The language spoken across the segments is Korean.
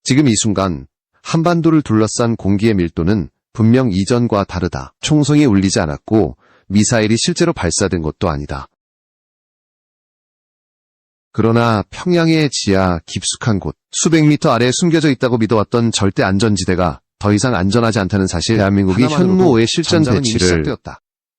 지금 이 순간 한반도를 둘러싼 공기의 밀도는 분명 이전과 다르다. 총성이 울리지 않았고 미사일이 실제로 발사된 것도 아니다. 그러나 평양의 지하 깊숙한 곳, 수백 미터 아래에 숨겨져 있다고 믿어왔던 절대 안전지대가 더 이상 안전하지 않다는 사실, 대한민국이 현무5의 실전 배치를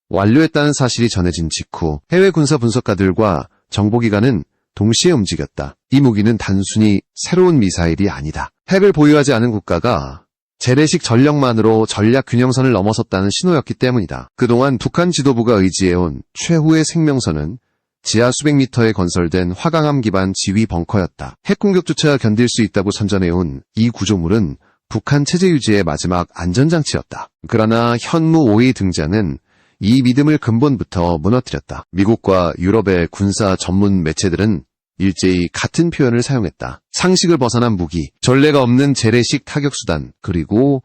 완료했다는 사실이 전해진 직후 해외 군사 분석가들과 정보기관은 동시에 움직였다. 이 무기는 단순히 새로운 미사일이 아니다. 핵을 보유하지 않은 국가가 재래식 전력만으로 전략 균형선을 넘어섰다는 신호였기 때문이다. 그동안 북한 지도부가 의지해온 최후의 생명선은 지하 수백 미터에 건설된 화강암 기반 지휘 벙커였다. 핵 공격조차 견딜 수 있다고 선전해온 이 구조물은 북한 체제 유지의 마지막 안전장치였다. 그러나 현무5의 등장은 이 믿음을 근본부터 무너뜨렸다. 미국과 유럽의 군사 전문 매체들은 일제히 같은 표현을 사용했다. 상식을 벗어난 무기, 전례가 없는 재래식 타격수단, 그리고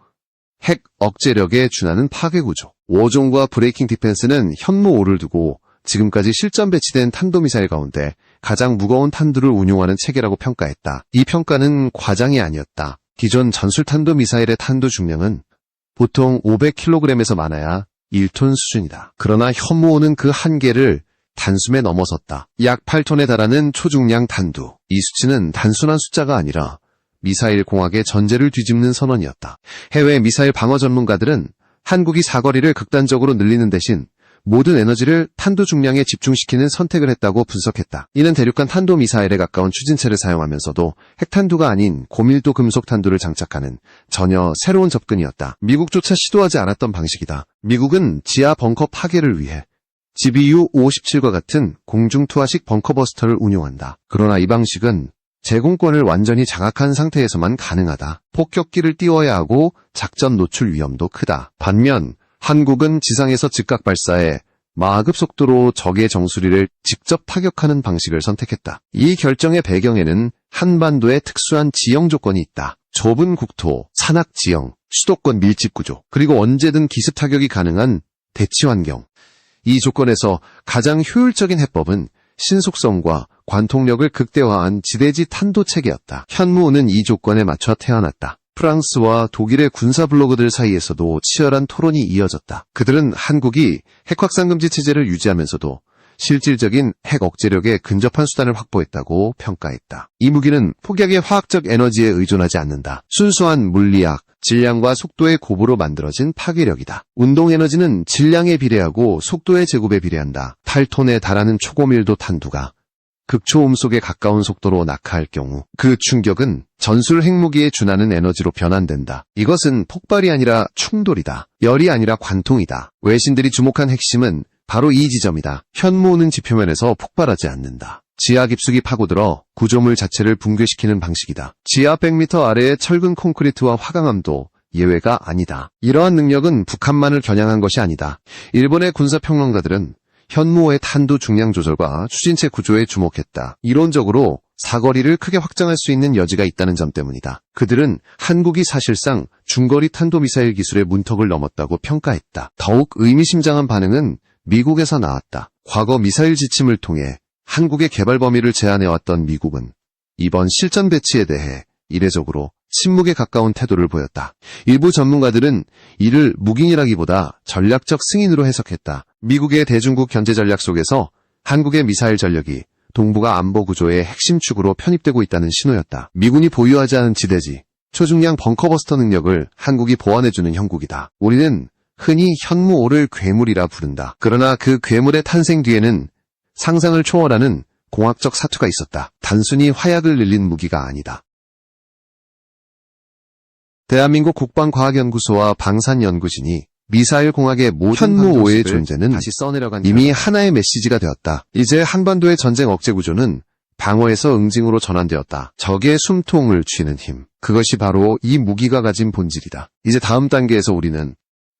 핵 억제력에 준하는 파괴구조. 워종과 브레이킹 디펜스는 현무5를 두고 지금까지 실전 배치된 탄도미사일 가운데 가장 무거운 탄두를 운용하는 체계라고 평가했다. 이 평가는 과장이 아니었다. 기존 전술탄도미사일의 탄두 중량은 보통 500kg에서 많아야 1톤 수준이다. 그러나 현무5는 그 한계를 단숨에 넘어섰다. 약 8톤에 달하는 초중량 탄두. 이 수치는 단순한 숫자가 아니라 미사일 공학의 전제를 뒤집는 선언이었다. 해외 미사일 방어 전문가들은 한국이 사거리를 극단적으로 늘리는 대신 모든 에너지를 탄두 중량에 집중시키는 선택을 했다고 분석했다. 이는 대륙간 탄도미사일에 가까운 추진체를 사용하면서도 핵탄두가 아닌 고밀도 금속 탄두를 장착하는 전혀 새로운 접근이었다. 미국조차 시도하지 않았던 방식이다. 미국은 지하 벙커 파괴를 위해 GBU-557과 같은 공중투하식 벙커버스터를 운용한다. 그러나 이 방식은 제공권을 완전히 장악한 상태에서만 가능하다. 폭격기를 띄워야 하고 작전 노출 위험도 크다. 반면 한국은 지상에서 즉각 발사해 마하급 속도로 적의 정수리를 직접 타격하는 방식을 선택했다. 이 결정의 배경에는 한반도의 특수한 지형 조건이 있다. 좁은 국토, 산악 지형, 수도권 밀집 구조, 그리고 언제든 기습 타격이 가능한 대치 환경. 이 조건에서 가장 효율적인 해법은 신속성과 관통력을 극대화한 지대지 탄도 체계였다. 현무5는 이 조건에 맞춰 태어났다. 프랑스와 독일의 군사 블로거들 사이에서도 치열한 토론이 이어졌다. 그들은 한국이 핵 확산 금지 체제를 유지하면서도 실질적인 핵 억제력에 근접한 수단을 확보했다고 평가했다. 이 무기는 폭약의 화학적 에너지에 의존하지 않는다. 순수한 물리학, 질량과 속도의 곱으로 만들어진 파괴력이다. 운동 에너지는 질량에 비례하고 속도의 제곱에 비례한다. 8톤에 달하는 초고밀도 탄두가 극초음속에 가까운 속도로 낙하할 경우 그 충격은 전술 핵무기에 준하는 에너지로 변환된다. 이것은 폭발이 아니라 충돌이다. 열이 아니라 관통이다. 외신들이 주목한 핵심은 바로 이 지점이다. 현무5는 지표면에서 폭발하지 않는다. 지하 깊숙이 파고들어 구조물 자체를 붕괴시키는 방식이다. 지하 100m 아래의 철근 콘크리트와 화강암도 예외가 아니다. 이러한 능력은 북한만을 겨냥한 것이 아니다. 일본의 군사평론가들은 현무5의 탄두 중량 조절과 추진체 구조에 주목했다. 이론적으로 사거리를 크게 확장할 수 있는 여지가 있다는 점 때문이다. 그들은 한국이 사실상 중거리 탄도미사일 기술의 문턱을 넘었다고 평가했다. 더욱 의미심장한 반응은 미국에서 나왔다. 과거 미사일 지침을 통해 한국의 개발 범위를 제한해왔던 미국은 이번 실전 배치에 대해 이례적으로 침묵에 가까운 태도를 보였다. 일부 전문가들은 이를 묵인이라기보다 전략적 승인으로 해석했다. 미국의 대중국 견제 전략 속에서 한국의 미사일 전력이 동북아 안보 구조의 핵심 축으로 편입되고 있다는 신호였다. 미군이 보유하지 않은 지대지, 초중량 벙커버스터 능력을 한국이 보완해주는 형국이다. 우리는 흔히 현무5를 괴물이라 부른다. 그러나 그 괴물의 탄생 뒤에는 상상을 초월하는 공학적 사투가 있었다. 단순히 화약을 늘린 무기가 아니다. 대한민국 국방과학연구소와 방산연구진이 미사일 공학의 모든 현무5의 존재는 다시 써내려간 이미 하나의 메시지가 되었다. 이제 한반도의 전쟁 억제 구조는 방어에서 응징으로 전환되었다. 적의 숨통을 쥐는 힘. 그것이 바로 이 무기가 가진 본질이다. 이제 다음 단계에서 우리는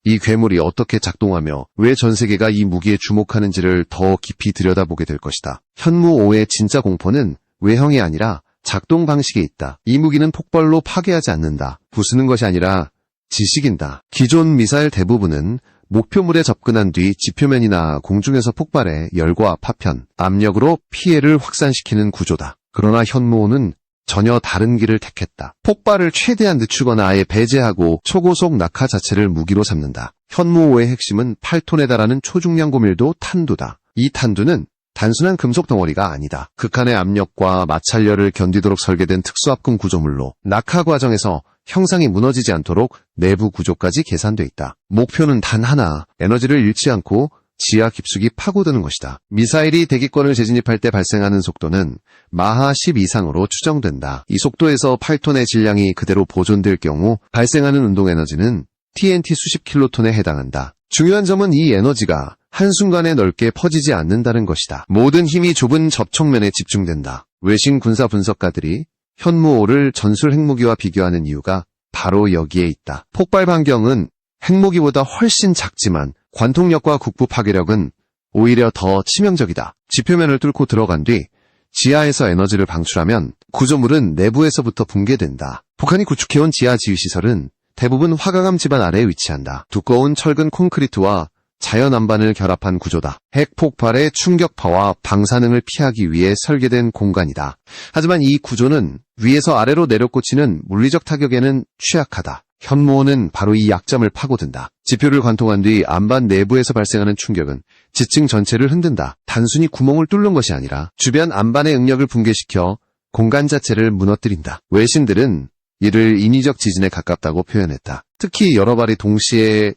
이 괴물이 어떻게 작동하며 왜 전 세계가 이 무기에 주목하는지를 더 깊이 들여다보게 될 것이다. 현무5의 진짜 공포는 외형이 아니라 작동 방식에 있다. 이 무기는 폭발로 파괴하지 않는다. 부수는 것이 아니라 지식인다. 기존 미사일 대부분은 목표물에 접근한 뒤 지표면이나 공중에서 폭발해 열과 파편, 압력으로 피해를 확산시키는 구조다. 그러나 현무5는 전혀 다른 길을 택했다. 폭발을 최대한 늦추거나 아예 배제하고 초고속 낙하 자체를 무기로 삼는다. 현무5의 핵심은 8톤에 달하는 초중량 고밀도 탄두다. 이 탄두는 단순한 금속 덩어리가 아니다. 극한의 압력과 마찰열을 견디도록 설계된 특수합금 구조물로 낙하 과정에서 형상이 무너지지 않도록 내부 구조까지 계산돼 있다. 목표는 단 하나, 에너지를 잃지 않고 지하 깊숙이 파고드는 것이다. 미사일이 대기권을 재진입할 때 발생하는 속도는 마하 10 이상으로 추정된다. 이 속도에서 8톤의 질량이 그대로 보존될 경우 발생하는 운동에너지는 TNT 수십 킬로톤에 해당한다. 중요한 점은 이 에너지가 한순간에 넓게 퍼지지 않는다는 것이다. 모든 힘이 좁은 접촉면에 집중된다. 외신 군사 분석가들이 현무5를 전술 핵무기와 비교하는 이유가 바로 여기에 있다. 폭발 반경은 핵무기보다 훨씬 작지만 관통력과 국부 파괴력은 오히려 더 치명적이다. 지표면을 뚫고 들어간 뒤 지하에서 에너지를 방출하면 구조물은 내부에서부터 붕괴된다. 북한이 구축해온 지하 지휘시설은 대부분 화강암 지반 아래에 위치한다. 두꺼운 철근 콘크리트와 자연 안반을 결합한 구조다. 핵 폭발의 충격파와 방사능을 피하기 위해 설계된 공간이다. 하지만 이 구조는 위에서 아래로 내려꽂히는 물리적 타격에는 취약하다. 현무5는 바로 이 약점을 파고든다. 지표를 관통한 뒤 안반 내부에서 발생하는 충격은 지층 전체를 흔든다. 단순히 구멍을 뚫는 것이 아니라 주변 안반의 응력을 붕괴시켜 공간 자체를 무너뜨린다. 외신들은 이를 인위적 지진에 가깝다고 표현했다. 특히 여러 발이 동시에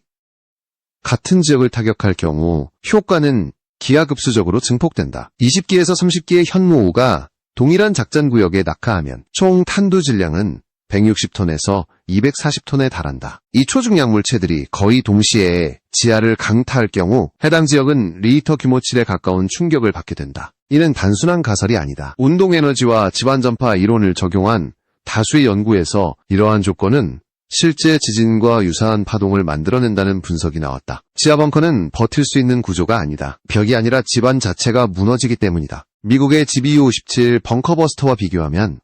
같은 지역을 타격할 경우 효과는 기하급수적으로 증폭된다. 20기에서 30기의 현무5가 동일한 작전구역에 낙하하면 총 탄두 질량은 160톤에서 240톤에 달한다. 이 초중량 물체들이 거의 동시에 지하를 강타할 경우 해당 지역은 리히터 규모 7에 가까운 충격을 받게 된다. 이는 단순한 가설이 아니다. 운동에너지와 집안전파 이론을 적용한 다수의 연구에서 이러한 조건은 실제 지진과 유사한 파동을 만들어낸다는 분석이 나왔다. 지하 벙커는 버틸 수 있는 구조가 아니다. 벽이 아니라 집안 자체가 무너지기 때문이다. 미국의 GBU-57 벙커버스터와 비교하면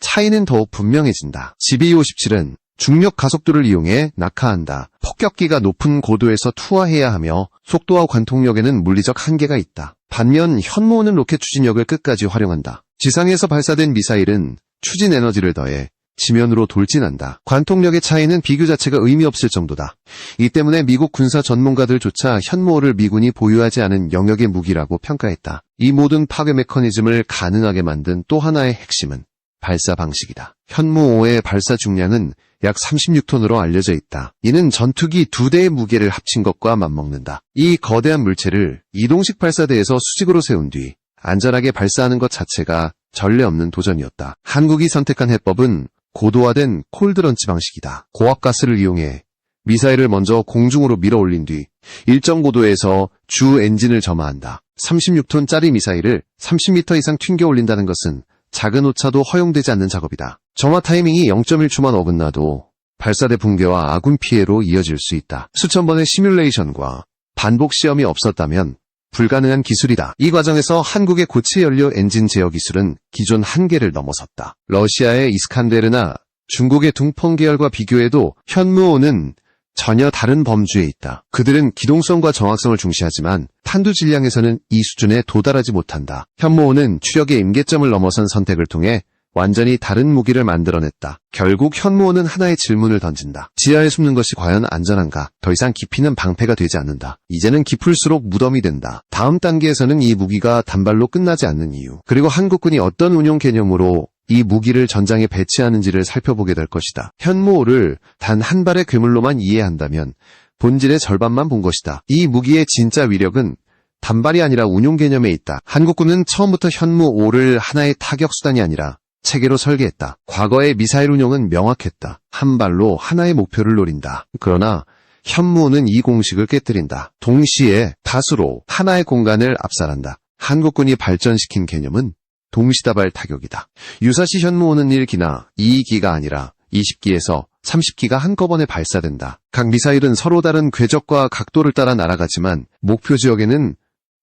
차이는 더욱 분명해진다. GBU-57은 중력 가속도를 이용해 낙하한다. 폭격기가 높은 고도에서 투하해야 하며 속도와 관통력에는 물리적 한계가 있다. 반면 현무5는 로켓 추진력을 끝까지 활용한다. 지상에서 발사된 미사일은 추진 에너지를 더해 지면으로 돌진한다. 관통력의 차이는 비교 자체가 의미 없을 정도다. 이 때문에 미국 군사 전문가들조차 현무5를 미군이 보유하지 않은 영역의 무기라고 평가했다. 이 모든 파괴 메커니즘을 가능하게 만든 또 하나의 핵심은 발사 방식이다. 현무5의 발사 중량은 약 36톤으로 알려져 있다. 이는 전투기 2대의 무게를 합친 것과 맞먹는다. 이 거대한 물체를 이동식 발사대에서 수직으로 세운 뒤 안전하게 발사하는 것 자체가 전례 없는 도전이었다. 한국이 선택한 해법은 고도화된 콜드런치 방식이다. 고압가스를 이용해 미사일을 먼저 공중으로 밀어 올린 뒤 일정 고도에서 주 엔진을 점화한다. 36톤짜리 미사일을 30m 이상 튕겨 올린다는 것은 작은 오차도 허용되지 않는 작업이다. 점화 타이밍이 0.1초만 어긋나도 발사대 붕괴와 아군 피해로 이어질 수 있다. 수천 번의 시뮬레이션과 반복 시험이 없었다면 불가능한 기술이다. 이 과정에서 한국의 고체 연료 엔진 제어 기술은 기존 한계를 넘어섰다. 러시아의 이스칸데르나 중국의 둥펑 계열과 비교해도 현무5는 전혀 다른 범주에 있다. 그들은 기동성과 정확성을 중시하지만 탄두 질량에서는 이 수준에 도달하지 못한다. 현무5는 추력의 임계점을 넘어선 선택을 통해 완전히 다른 무기를 만들어냈다. 결국 현무5는 하나의 질문을 던진다. 지하에 숨는 것이 과연 안전한가? 더 이상 깊이는 방패가 되지 않는다. 이제는 깊을수록 무덤이 된다. 다음 단계에서는 이 무기가 단발로 끝나지 않는 이유, 그리고 한국군이 어떤 운용 개념으로 이 무기를 전장에 배치하는지를 살펴보게 될 것이다. 현무5를 단 한 발의 괴물로만 이해한다면 본질의 절반만 본 것이다. 이 무기의 진짜 위력은 단발이 아니라 운용 개념에 있다. 한국군은 처음부터 현무5를 하나의 타격 수단이 아니라 체계로 설계했다. 과거의 미사일 운용은 명확했다. 한 발로 하나의 목표를 노린다. 그러나 현무5는 이 공식을 깨뜨린다. 동시에 다수로 하나의 공간을 압살한다. 한국군이 발전시킨 개념은 동시다발 타격이다. 유사시 현무5는 1기나 2기가 아니라 20기에서 30기가 한꺼번에 발사된다. 각 미사일은 서로 다른 궤적과 각도를 따라 날아가지만 목표 지역에는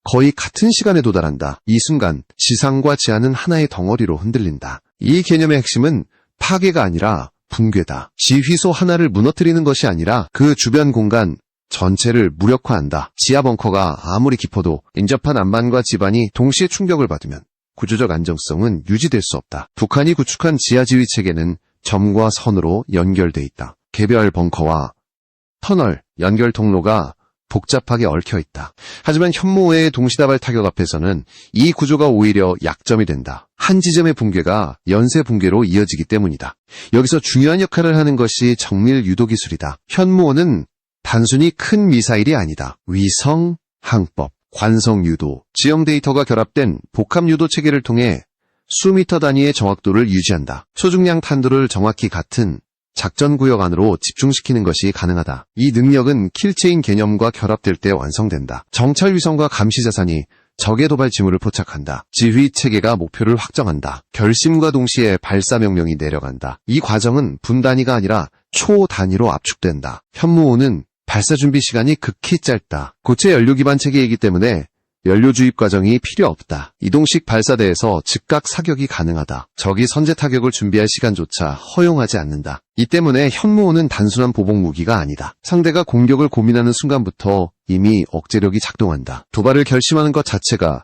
거의 같은 시간에 도달한다. 이 순간 지상과 지하는 하나의 덩어리로 흔들린다. 이 개념의 핵심은 파괴가 아니라 붕괴다. 지휘소 하나를 무너뜨리는 것이 아니라 그 주변 공간 전체를 무력화한다. 지하 벙커가 아무리 깊어도 인접한 안반과 지반이 동시에 충격을 받으면 구조적 안정성은 유지될 수 없다. 북한이 구축한 지하지휘 체계는 점과 선으로 연결돼 있다. 개별 벙커와 터널, 연결 통로가 복잡하게 얽혀 있다. 하지만 현무호의 동시다발 타격 앞에서는 이 구조가 오히려 약점이 된다. 한 지점의 붕괴가 연쇄 붕괴로 이어지기 때문이다. 여기서 중요한 역할을 하는 것이 정밀 유도 기술이다. 현무호는 단순히 큰 미사일이 아니다. 위성, 항법, 관성 유도, 지형 데이터가 결합된 복합 유도 체계를 통해 수미터 단위의 정확도를 유지한다. 초중량 탄도를 정확히 같은 작전 구역 안으로 집중시키는 것이 가능하다. 이 능력은 킬체인 개념과 결합될 때 완성된다. 정찰 위성과 감시 자산이 적의 도발 징후를 포착한다. 지휘 체계가 목표를 확정한다. 결심과 동시에 발사 명령이 내려간다. 이 과정은 분 단위가 아니라 초 단위로 압축된다. 현무호는 발사 준비 시간이 극히 짧다. 고체 연료 기반 체계이기 때문에 연료 주입 과정이 필요 없다. 이동식 발사대에서 즉각 사격이 가능하다. 적이 선제 타격을 준비할 시간조차 허용하지 않는다. 이 때문에 현무호는 단순한 보복 무기가 아니다. 상대가 공격을 고민하는 순간부터 이미 억제력이 작동한다. 도발을 결심하는 것 자체가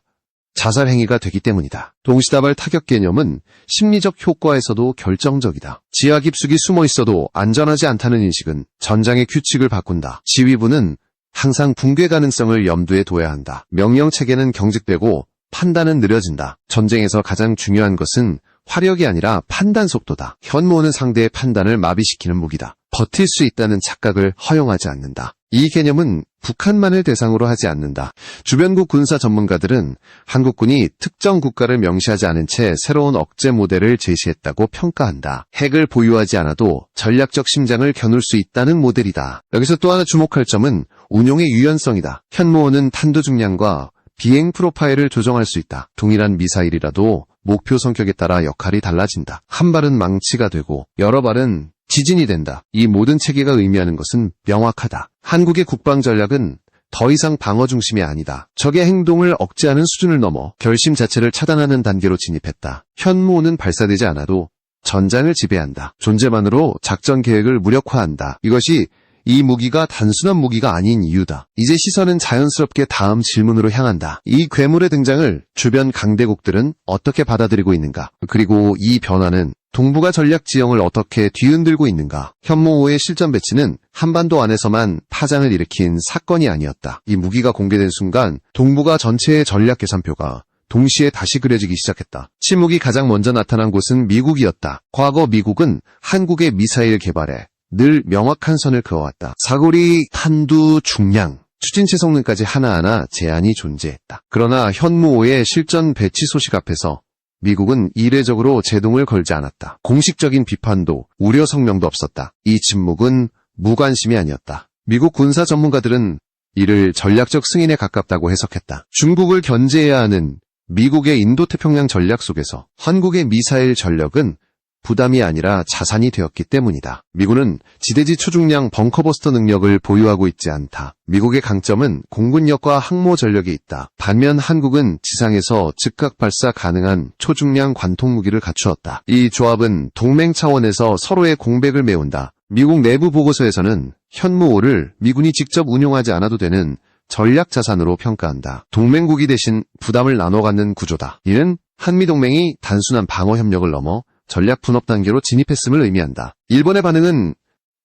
자살 행위가 되기 때문이다. 동시다발 타격 개념은 심리적 효과에서도 결정적이다. 지하 깊숙이 숨어 있어도 안전하지 않다는 인식은 전장의 규칙을 바꾼다. 지휘부는 항상 붕괴 가능성을 염두에 둬야 한다. 명령 체계는 경직되고 판단은 느려진다. 전쟁에서 가장 중요한 것은 화력이 아니라 판단 속도다. 현무호는 상대의 판단을 마비시키는 무기다. 버틸 수 있다는 착각을 허용하지 않는다. 이 개념은 북한만을 대상으로 하지 않는다. 주변국 군사 전문가들은 한국군이 특정 국가를 명시하지 않은 채 새로운 억제 모델을 제시했다고 평가한다. 핵을 보유하지 않아도 전략적 심장을 겨눌 수 있다는 모델이다. 여기서 또 하나 주목할 점은 운용의 유연성이다. 현무호는 탄도 중량과 비행 프로파일을 조정할 수 있다. 동일한 미사일이라도 목표 성격에 따라 역할이 달라진다. 한 발은 망치가 되고 여러 발은 지진이 된다. 이 모든 체계가 의미하는 것은 명확하다. 한국의 국방 전략은 더 이상 방어 중심이 아니다. 적의 행동을 억제하는 수준을 넘어 결심 자체를 차단하는 단계로 진입했다. 현무호는 발사되지 않아도 전장을 지배한다. 존재만으로 작전 계획을 무력화한다. 이것이 이 무기가 단순한 무기가 아닌 이유다. 이제 시선은 자연스럽게 다음 질문으로 향한다. 이 괴물의 등장을 주변 강대국들은 어떻게 받아들이고 있는가? 그리고 이 변화는 동북아 전략 지형을 어떻게 뒤흔들고 있는가? 현무호의 실전 배치는 한반도 안에서만 파장을 일으킨 사건이 아니었다. 이 무기가 공개된 순간 동북아 전체의 전략 계산표가 동시에 다시 그려지기 시작했다. 침묵이 가장 먼저 나타난 곳은 미국이었다. 과거 미국은 한국의 미사일 개발에 늘 명확한 선을 그어왔다. 사거리, 탄두, 중량, 추진체 성능까지 하나하나 제한이 존재했다. 그러나 현무호의 실전 배치 소식 앞에서 미국은 이례적으로 제동을 걸지 않았다. 공식적인 비판도 우려 성명도 없었다. 이 침묵은 무관심이 아니었다. 미국 군사 전문가들은 이를 전략적 승인에 가깝다고 해석했다. 중국을 견제해야 하는 미국의 인도태평양 전략 속에서 한국의 미사일 전력은 부담이 아니라 자산이 되었기 때문이다. 미군은 지대지 초중량 벙커버스터 능력을 보유하고 있지 않다. 미국의 강점은 공군력과 항모 전력이 있다. 반면 한국은 지상에서 즉각 발사 가능한 초중량 관통 무기를 갖추었다. 이 조합은 동맹 차원에서 서로의 공백을 메운다. 미국 내부 보고서에서는 현무호를 미군이 직접 운용하지 않아도 되는 전략 자산으로 평가한다. 동맹국이 대신 부담을 나눠 갖는 구조다. 이는 한미동맹이 단순한 방어 협력을 넘어 전략 분업 단계로 진입했음을 의미한다. 일본의 반응은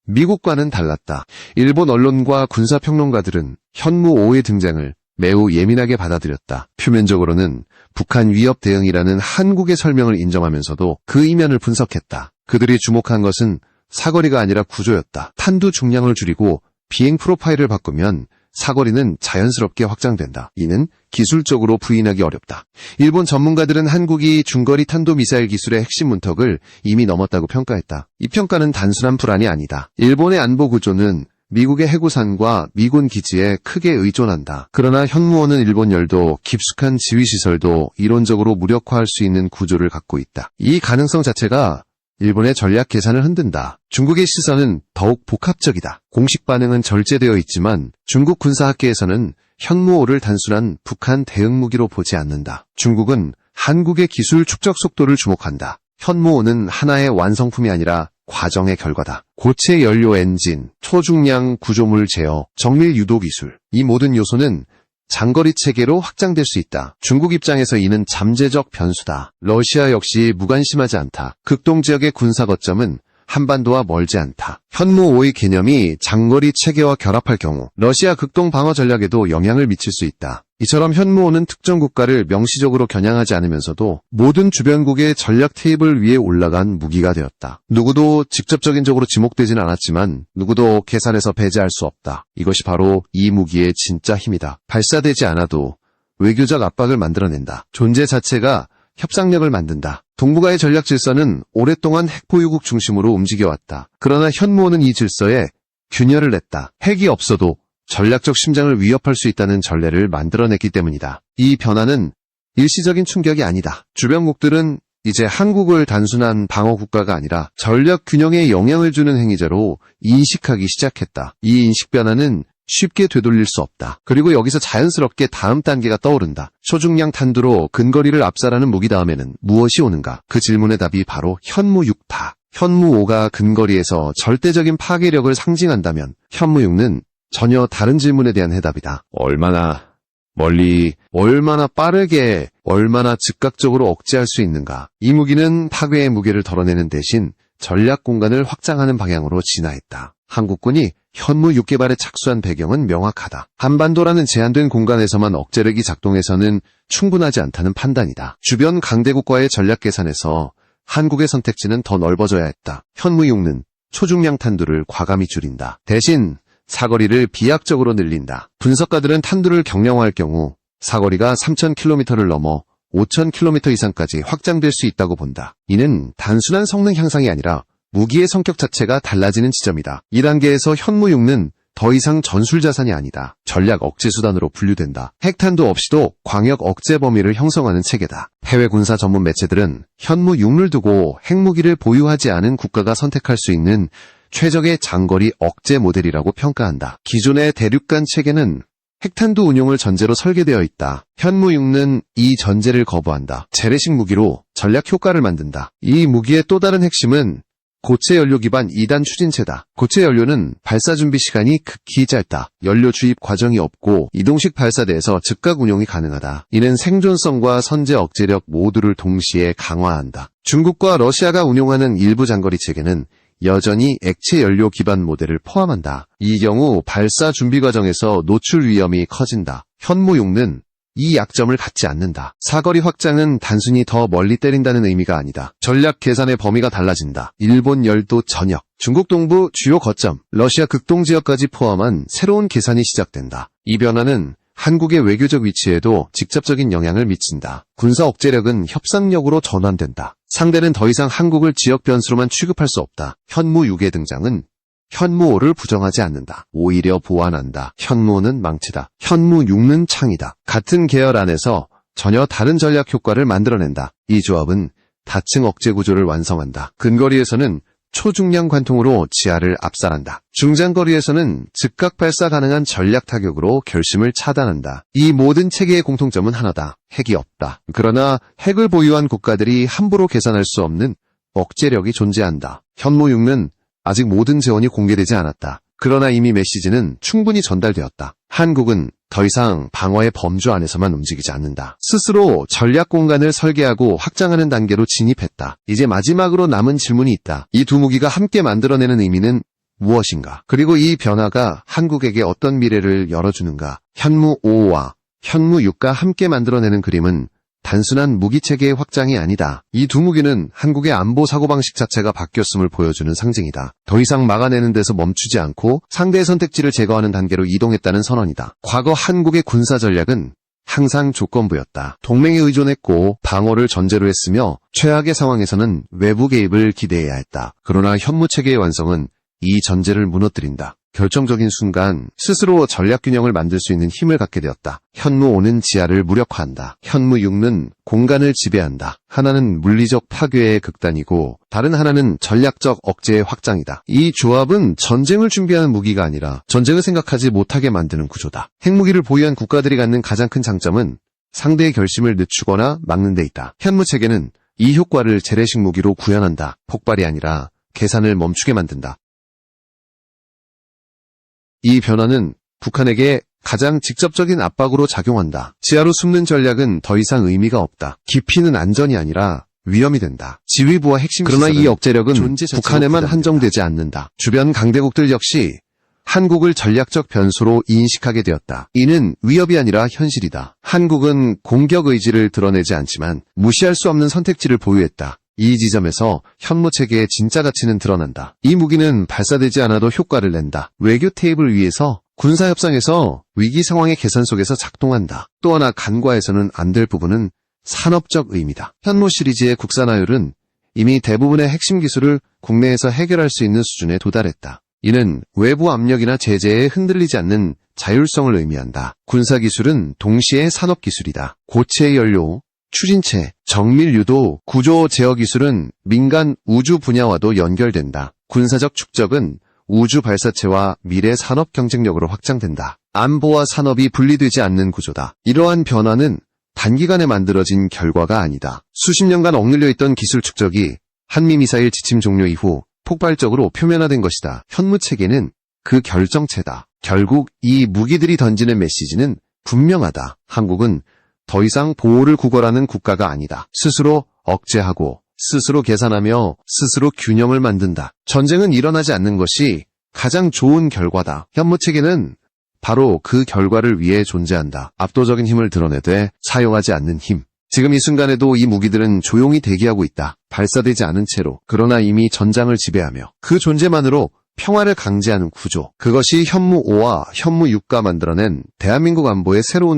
미국과는 달랐다. 일본 언론과 군사평론가들은 현무호의 등장을 매우 예민하게 받아들였다. 표면적으로는 북한 위협 대응이라는 한국의 설명을 인정하면서도 그 이면을 분석했다. 그들이 주목한 것은 사거리가 아니라 구조였다. 탄두 중량을 줄이고 비행 프로파일을 바꾸면 사거리는 자연스럽게 확장된다. 이는 기술적으로 부인하기 어렵다. 일본 전문가들은 한국이 중거리 탄도미사일 기술의 핵심 문턱을 이미 넘었다고 평가했다. 이 평가는 단순한 불안이 아니다. 일본의 안보 구조는 미국의 해구산과 미군 기지에 크게 의존한다. 그러나 현무호는 일본 열도, 깊숙한 지휘시설도 이론적으로 무력화할 수 있는 구조를 갖고 있다. 이 가능성 자체가 일본의 전략 계산을 흔든다. 중국의 시선은 더욱 복합적이다. 공식 반응은 절제되어 있지만 중국 군사학계에서는 현무호를 단순한 북한 대응 무기로 보지 않는다. 중국은 한국의 기술 축적 속도를 주목한다. 현무호는 하나의 완성품이 아니라 과정의 결과다. 고체 연료 엔진, 초중량 구조물 제어, 정밀 유도 기술, 이 모든 요소는 장거리 체계로 확장될 수 있다. 중국 입장에서 이는 잠재적 변수다. 러시아 역시 무관심하지 않다. 극동 지역의 군사 거점은 한반도와 멀지 않다. 현무 5의 개념이 장거리 체계와 결합할 경우 러시아 극동 방어 전략에도 영향을 미칠 수 있다. 이처럼 현무 5는 특정 국가를 명시적으로 겨냥하지 않으면서도 모든 주변국의 전략 테이블 위에 올라간 무기가 되었다. 누구도 직접적인적으로 지목되진 않았지만 누구도 계산해서 배제할 수 없다. 이것이 바로 이 무기의 진짜 힘이다. 발사되지 않아도 외교적 압박을 만들어낸다. 존재 자체가 협상력을 만든다. 동북아의 전략 질서는 오랫동안 핵 보유국 중심으로 움직여왔다. 그러나 현무호는 이 질서에 균열을 냈다. 핵이 없어도 전략적 심장을 위협할 수 있다는 전례를 만들어냈기 때문이다. 이 변화는 일시적인 충격이 아니다. 주변국들은 이제 한국을 단순한 방어 국가가 아니라 전략 균형에 영향을 주는 행위자로 인식하기 시작했다. 이 인식 변화는 쉽게 되돌릴 수 없다. 그리고 여기서 자연스럽게 다음 단계가 떠오른다. 초중량 탄두로 근거리를 압살하는 무기 다음에는 무엇이 오는가? 그 질문의 답이 바로 현무 6다. 현무 5가 근거리에서 절대적인 파괴력을 상징한다면 현무 6는 전혀 다른 질문에 대한 해답이다. 얼마나 멀리, 얼마나 빠르게, 얼마나 즉각적으로 억제할 수 있는가? 이 무기는 파괴의 무게를 덜어내는 대신 전략 공간을 확장하는 방향으로 진화했다. 한국군이 현무 6개발에 착수한 배경은 명확하다. 한반도라는 제한된 공간에서만 억제력이 작동해서는 충분하지 않다는 판단이다. 주변 강대국과의 전략 계산에서 한국의 선택지는 더 넓어져야 했다. 현무 6는 초중량 탄두를 과감히 줄인다. 대신 사거리를 비약적으로 늘린다. 분석가들은 탄두를 경량화할 경우 사거리가 3,000km를 넘어 5,000km 이상까지 확장될 수 있다고 본다. 이는 단순한 성능 향상이 아니라 무기의 성격 자체가 달라지는 지점이다. 이 단계에서 현무 6는 더 이상 전술 자산이 아니다. 전략 억제 수단으로 분류된다. 핵탄두 없이도 광역 억제 범위를 형성하는 체계다. 해외 군사 전문 매체들은 현무 6을 두고 핵무기를 보유하지 않은 국가가 선택할 수 있는 최적의 장거리 억제 모델이라고 평가한다. 기존의 대륙간 체계는 핵탄두 운용을 전제로 설계되어 있다. 현무 6는 이 전제를 거부한다. 재래식 무기로 전략 효과를 만든다. 이 무기의 또 다른 핵심은 고체 연료 기반 2단 추진체다. 고체 연료는 발사 준비 시간이 극히 짧다. 연료 주입 과정이 없고 이동식 발사대에서 즉각 운용이 가능하다. 이는 생존성과 선제 억제력 모두를 동시에 강화한다. 중국과 러시아가 운용하는 일부 장거리 체계는 여전히 액체 연료 기반 모델을 포함한다. 이 경우 발사 준비 과정에서 노출 위험이 커진다. 현무 6는 이 약점을 갖지 않는다. 사거리 확장은 단순히 더 멀리 때린다는 의미가 아니다. 전략 계산의 범위가 달라진다. 일본 열도 전역, 중국 동부 주요 거점, 러시아 극동 지역까지 포함한 새로운 계산이 시작된다. 이 변화는 한국의 외교적 위치에도 직접적인 영향을 미친다. 군사 억제력은 협상력으로 전환된다. 상대는 더 이상 한국을 지역 변수로만 취급할 수 없다. 현무 6의 등장은 현무 5를 부정하지 않는다. 오히려 보완한다. 현무 5는 망치다. 현무 6는 창이다. 같은 계열 안에서 전혀 다른 전략 효과를 만들어낸다. 이 조합은 다층 억제 구조를 완성한다. 근거리에서는 초중량 관통으로 지하를 압살한다. 중장거리에서는 즉각 발사 가능한 전략 타격으로 결심을 차단한다. 이 모든 체계의 공통점은 하나다. 핵이 없다. 그러나 핵을 보유한 국가들이 함부로 계산할 수 없는 억제력이 존재한다. 현무 6는 아직 모든 재원이 공개되지 않았다. 그러나 이미 메시지는 충분히 전달되었다. 한국은 더 이상 방어의 범주 안에서만 움직이지 않는다. 스스로 전략 공간을 설계하고 확장하는 단계로 진입했다. 이제 마지막으로 남은 질문이 있다. 이 두 무기가 함께 만들어내는 의미는 무엇인가? 그리고 이 변화가 한국에게 어떤 미래를 열어주는가? 현무 5와 현무 6가 함께 만들어내는 그림은 단순한 무기체계의 확장이 아니다. 이 두 무기는 한국의 안보 사고방식 자체가 바뀌었음을 보여주는 상징이다. 더 이상 막아내는 데서 멈추지 않고 상대의 선택지를 제거하는 단계로 이동했다는 선언이다. 과거 한국의 군사 전략은 항상 조건부였다. 동맹에 의존했고 방어를 전제로 했으며 최악의 상황에서는 외부 개입을 기대해야 했다. 그러나 현무 체계의 완성은 이 전제를 무너뜨린다. 결정적인 순간 스스로 전략 균형을 만들 수 있는 힘을 갖게 되었다. 현무 5는 지하를 무력화한다. 현무 6는 공간을 지배한다. 하나는 물리적 파괴의 극단이고 다른 하나는 전략적 억제의 확장이다. 이 조합은 전쟁을 준비하는 무기가 아니라 전쟁을 생각하지 못하게 만드는 구조다. 핵무기를 보유한 국가들이 갖는 가장 큰 장점은 상대의 결심을 늦추거나 막는 데 있다. 현무 체계는 이 효과를 재래식 무기로 구현한다. 폭발이 아니라 계산을 멈추게 만든다. 이 변화는 북한에게 가장 직접적인 압박으로 작용한다. 지하로 숨는 전략은 더 이상 의미가 없다. 기피는 안전이 아니라 위험이 된다. 지휘부와 핵심 그러나 이 억제력은 북한에만 한정되지 않는다. 주변 강대국들 역시 한국을 전략적 변수로 인식하게 되었다. 이는 위협이 아니라 현실이다. 한국은 공격 의지를 드러내지 않지만 무시할 수 없는 선택지를 보유했다. 이 지점에서 현무체계의 진짜 가치는 드러난다. 이 무기는 발사되지 않아도 효과를 낸다. 외교 테이블 위에서, 군사협상에서, 위기 상황의 계산 속에서 작동한다. 또 하나 간과해서는 안 될 부분은 산업적 의미다. 현무 시리즈의 국산화율은 이미 대부분의 핵심 기술을 국내에서 해결할 수 있는 수준에 도달했다. 이는 외부 압력이나 제재에 흔들리지 않는 자율성을 의미한다. 군사기술은 동시에 산업기술이다. 고체 연료, 추진체, 정밀 유도, 구조 제어 기술은 민간 우주 분야와도 연결된다. 군사적 축적은 우주 발사체와 미래 산업 경쟁력으로 확장된다. 안보와 산업이 분리되지 않는 구조다. 이러한 변화는 단기간에 만들어진 결과가 아니다. 수십 년간 억눌려 있던 기술 축적이 한미미사일 지침 종료 이후 폭발적으로 표면화된 것이다. 현무체계는 그 결정체다. 결국 이 무기들이 던지는 메시지는 분명하다. 한국은 더 이상 보호를 구걸하는 국가가 아니다. 스스로 억제하고 스스로 계산하며 스스로 균형을 만든다. 전쟁은 일어나지 않는 것이 가장 좋은 결과다. 현무체계는 바로 그 결과를 위해 존재한다. 압도적인 힘을 드러내되 사용하지 않는 힘. 지금 이 순간에도 이 무기들은 조용히 대기하고 있다. 발사되지 않은 채로. 그러나 이미 전장을 지배하며 그 존재만으로 평화를 강제하는 구조. 그것이 현무5와 현무6가 만들어낸 대한민국 안보의 새로운